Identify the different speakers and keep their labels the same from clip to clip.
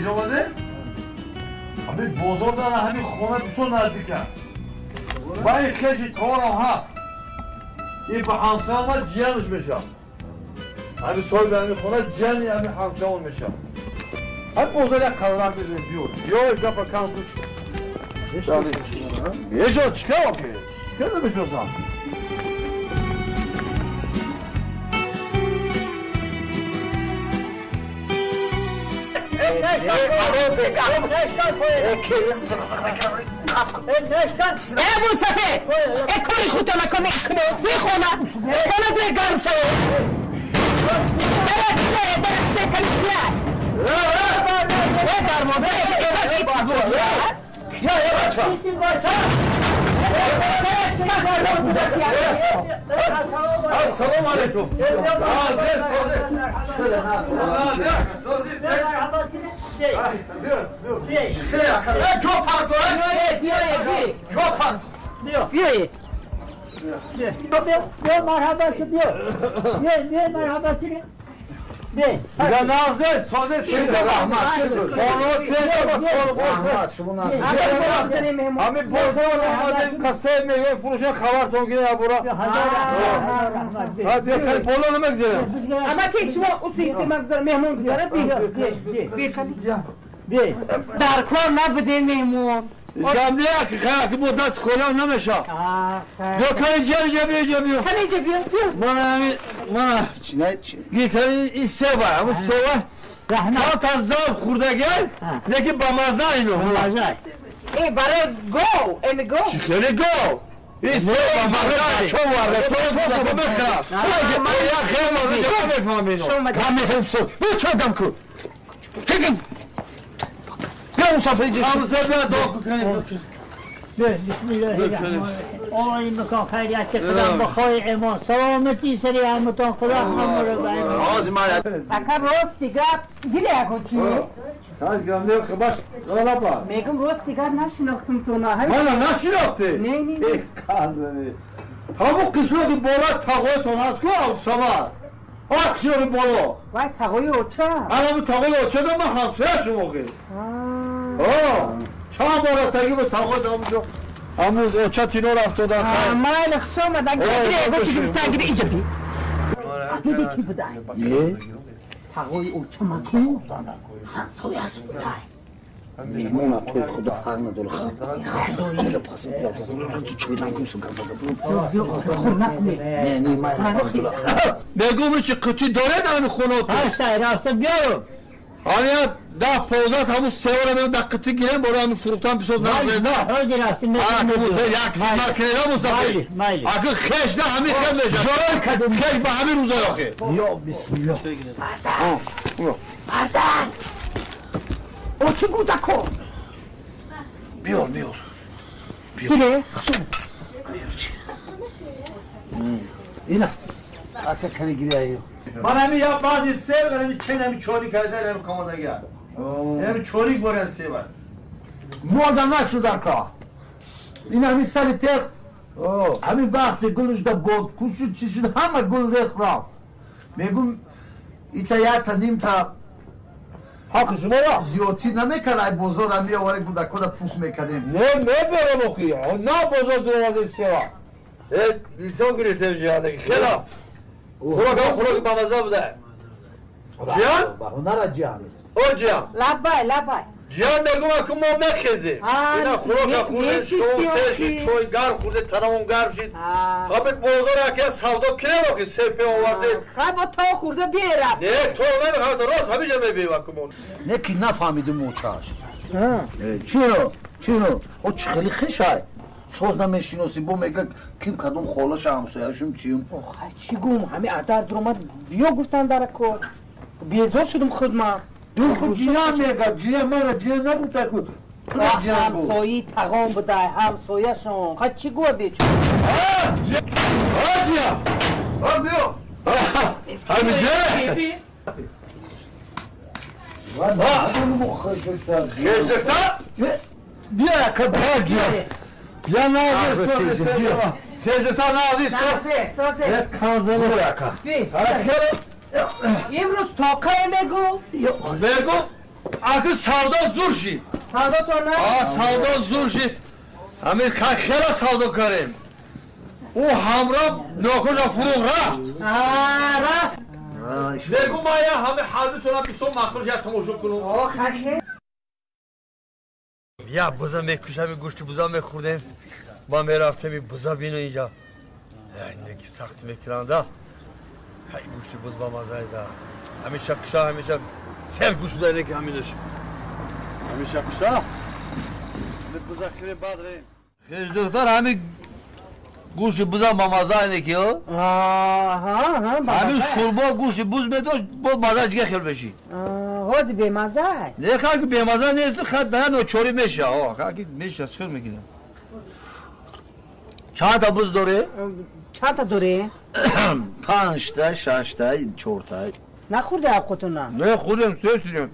Speaker 1: اینجا آمده؟ همین بازار دارن همین خونه بسیار نزدیکه و این خیشی کارم هست این به همسان ما جیانش میشه همین صاحب همین خونه جیانی همین همسان میشه همین بازار یک قرار بزنیم بیار یا اینجا پا کم بود بیشو چکه واقعی؟ چکه نمیشناسم
Speaker 2: ابو صفه اکوری خودتا نکنه میخونه خونه توی گرم شده درکشه کنیسیه در مادر
Speaker 1: یا بچه السلام علیکم یا نازه ساده چی در رحمت همین بازار آمدیم قصه میگه فروشه خبرتون گیره برا هدیه کنی پولو نمگذارم
Speaker 2: اما که شما اصیستی مگذار مهمون گذاره بیا در کار نبودین مهمون
Speaker 1: جمعه که خیلی که بود دست خولم نمیشه یا کنی جا بیا
Speaker 2: کنی بیا
Speaker 1: من گی کنی این سوه همون سوه تا تزداب خورده گل لیکن با مزه اینو
Speaker 2: ای برای گو این گو
Speaker 1: چی خیلی گو این سوه با مزه چون ورده تو رو بخرم یا خیلی مزه جا بفهم اینو
Speaker 3: همه سو بیا چون دم کن تکم یا اون صفحه جشن
Speaker 1: همون صفحه داخل کنیم
Speaker 4: بسم الله الرحمن الرحیم آقای مکان خیریت خدا بخوای ایمان سلامتی سری همتان خدا همه رو باید
Speaker 2: اکا روز دیگر گیری اکو چی؟
Speaker 1: خواهش گرم لیو خباش غلا با
Speaker 2: میگم روز دیگر نشناختم تو نه
Speaker 1: من نشناخته؟
Speaker 2: نه
Speaker 1: ای کازنی همون قشنگی بالا تاقویتون هست که سمار قشنگی بالا
Speaker 2: وای تقوی اوچه
Speaker 1: همون تاقوی اوچه دو من همسایه شما خیلی چند بارا تاگی به تاقوی دامجو همون اوچه تینو رفت و در
Speaker 2: مایل خسوم دا گیری اگو چی گفتا گیری اینجا بی فهمیدی کی بودای؟ تقوی اوچه من کو همسایه هست بودای
Speaker 3: میمون توی خدا فرق نداره خدا پاس تو چوی نگیم سو نه من
Speaker 1: بگو چه قطعی داره همین خونه تو
Speaker 4: هسته راسته بیارو
Speaker 1: همین 10-15 همون سواره میرم در قطعی گیرم برای همین فروختن بسید نازه نه
Speaker 4: روزی راسته
Speaker 1: یک مکنه را مصفی اگه خش نه همین خیل میشه خش به همین روزای آخه
Speaker 3: یا بسم الله
Speaker 2: مردن او چی گودا کن
Speaker 3: بیار
Speaker 2: گیره خسوم
Speaker 3: اینا اتا کنی گیری ایو
Speaker 1: من همین یا بعضی سه و همین چند همین چوری کرده همین کامادگی همین چوری باره سه بار
Speaker 3: مادم نشدن که این همین سر تق همین وقت گلش دا گل کشید چی شد همه گل ریخ را میگم ایتا یا تا نیم تا
Speaker 1: حق شما را
Speaker 3: زیادی نمیکنه بازار هم میآوره گودا کدا پوست میکنیم
Speaker 1: نه برم اخی نه بازار دروازه سه بار بیشتر گریته جیانه خیلا خوراک با مزه بوده جیان؟
Speaker 3: با هنر جیان
Speaker 1: او جیان
Speaker 2: لبای
Speaker 1: جیان بگو اکو ما مخیزیم اینا خوراک خورده شو سهشید چوی گرم خورده تنمون گرم شید خبت بازار اکی از سودا کنه رو که سپه آورده
Speaker 2: خب تا خورده بیرفت
Speaker 1: نه تو نمیخواد راست همه جا میبیم اکو مون
Speaker 3: نکی نفهمیده موچاش چرا؟ او چه خیلی خشای سوز نمیشینوسی بو میگه کیم کدوم خولاش همسایه‌شون کیم
Speaker 2: چی گوم همه ادر درآمد بیا گفتن در کار بیزار شدم خودم
Speaker 3: دو خود جیان میگه جیان مرا جیان نبوده که
Speaker 2: همسایه تقام بوده همسایه شون خواهد چی گوه بیچون
Speaker 1: جیان
Speaker 3: بیا
Speaker 1: همه جه خیزفتا
Speaker 3: بیا که بیا جیان
Speaker 1: جیان نازی خیزفتا نازی
Speaker 2: سازه
Speaker 3: یک کازنه بیا که
Speaker 2: امروز تاقه بگو
Speaker 1: اگه سودا زور شید
Speaker 2: سودا تو نه؟
Speaker 1: سودا زور شید همین خیلی سودا کردیم او همراه ناکن را فروغ رفت
Speaker 2: رفت
Speaker 1: بگو ما یا همه حالی تو را بیسون مخرج یا تماشا کنم
Speaker 2: خاکه
Speaker 1: یا بزا میکشم گوشت بزا میخوردیم ما میرفتیم بزا بینو اینجا اینه که سخت میکرانده های گوشت بز با مزه ده همیشه کشا همیشه سر گوشت داره که همینش همیشه کشا بزا خیلی باد ریم خیش دکتر همین گوشت بزا با مزه اینه که همین شوربا گوشت بز میدوش با مزه دیگه خیلی بشی
Speaker 2: هوز به مزه
Speaker 1: نه که به مزه نیست خط نه نوچوری میشه که میشه چکر میگیره چند تا بز داره؟
Speaker 2: چند تا داره؟
Speaker 3: 5 تا 6 تا 4 تا
Speaker 2: نخورده حقتون
Speaker 1: نه خودم سیستیم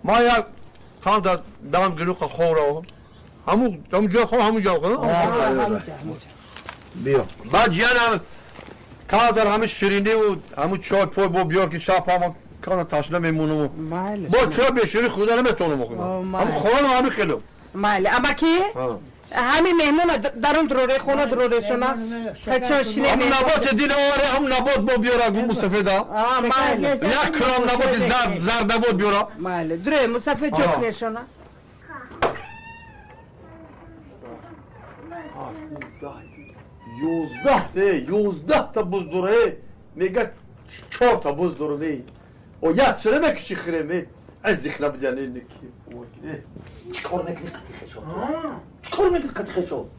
Speaker 1: ما یک چند تا دام گلوق خوره همون جا خور همون جا خور
Speaker 3: بیا
Speaker 1: بعد جانم کار در همه شیرینی و همون چای پای با بیار که شب همون کار تاشله میمونم با چای بشوری خدا نمیتونم بخورم همون خورم همین کلو
Speaker 2: ماله اما کی؟ همین مهمون درون دروره خونه دروره شما خچوش
Speaker 1: هم نبات دیل آره هم نبات با بیارا گم سفیدا
Speaker 2: ماله
Speaker 1: یک کلام نبات زرد نبات بیارا
Speaker 2: ماله دروره مسافر چوک نشونه
Speaker 1: 11 تا بز دوره میگه 4 تا بز دوره می و یک چرا میکشی خیره از دیخلا بدن اینه که
Speaker 3: چیکار میکنی قطیخه شد چیکار میکنی قطیخه شد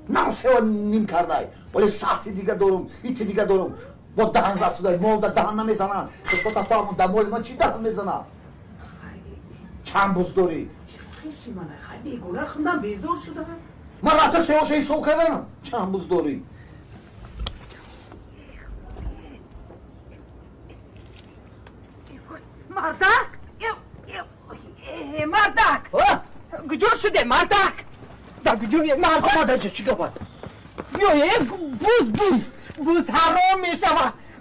Speaker 3: نه سه نیم کرده ولی ساعتی دیگه دارم ایتی دیگه دارم با دهن زد شده مولده دهن نمیزنن تو تا فهمون دمول من چی دهن میزنن چند بز داری
Speaker 2: خیشی منه خیلی گونه خوندم بیزور شده
Speaker 3: من رفته سه هاشه ایسو کردم چند بز داری
Speaker 2: مردک مردک گجور شده مردک دا گجور مردک
Speaker 3: آماده چه چیکار باید
Speaker 2: بوز حرام میشه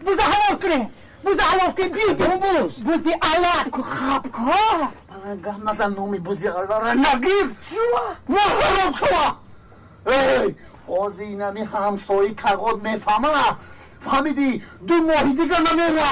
Speaker 2: بوز حلال کنه بوز حلال کنه بیو بوزی علت که خواب که
Speaker 3: گم نزن نومی بوزی را نگیر ما حرام شما ای آزی اینمی همسایی کقاد میفهمه فهمیدی 2 ماهی دیگه نمیره